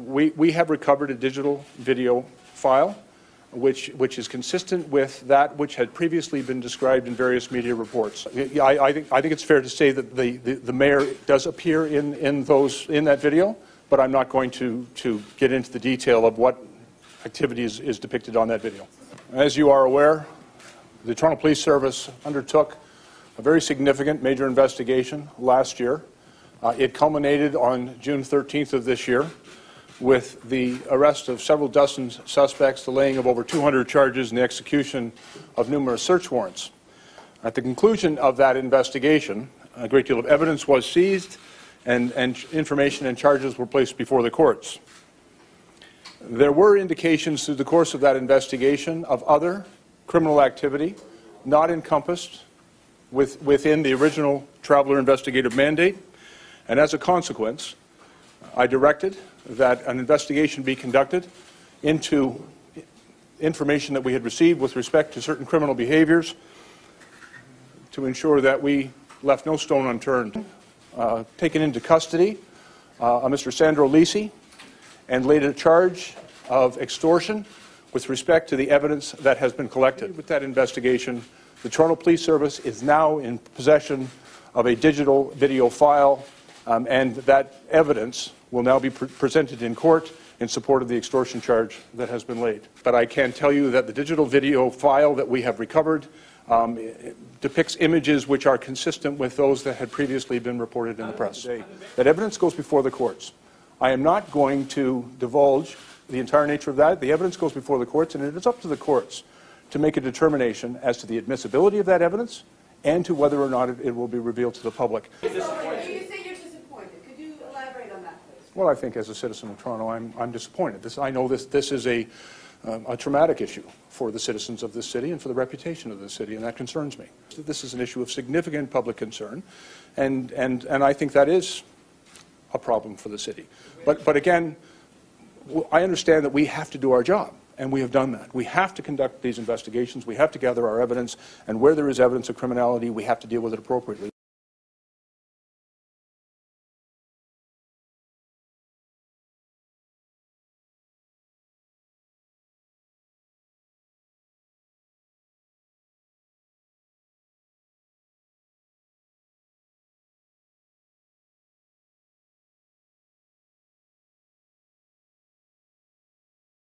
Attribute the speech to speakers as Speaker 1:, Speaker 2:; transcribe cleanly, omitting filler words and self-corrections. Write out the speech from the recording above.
Speaker 1: We have recovered a digital video file which is consistent with that which had previously been described in various media reports. I think it's fair to say that the mayor does appear in that video, but I'm not going to get into the detail of what activity is depicted on that video. As you are aware, the Toronto Police Service undertook a very significant major investigation last year. It culminated on June 13th of this year with the arrest of several dozen suspects, the laying of over 200 charges, and the execution of numerous search warrants. At the conclusion of that investigation, a great deal of evidence was seized and information and charges were placed before the courts. There were indications through the course of that investigation of other criminal activity not encompassed within the original Traveller investigative mandate, and as a consequence, I directed that an investigation be conducted into information that we had received with respect to certain criminal behaviors to ensure that we left no stone unturned. Taken into custody Mr. Sandro Lisi and laid a charge of extortion with respect to the evidence that has been collected. With that investigation, the Toronto Police Service is now in possession of a digital video file, and that evidence will now be presented in court in support of the extortion charge that has been laid. But I can tell you that the digital video file that we have recovered depicts images which are consistent with those that had previously been reported in the press. That evidence goes before the courts. I am not going to divulge the entire nature of that. The evidence goes before the courts, and it is up to the courts to make a determination as to the admissibility of that evidence and to whether or not it will be revealed to the public. Well, I think as a citizen of Toronto, I'm disappointed. I know this is a traumatic issue for the citizens of this city and for the reputation of this city, and that concerns me. This is an issue of significant public concern, and I think that is a problem for the city. But again, I understand that we have to do our job, and we have done that. We have to conduct these investigations. We have to gather our evidence, and where there is evidence of criminality, we have to deal with it appropriately.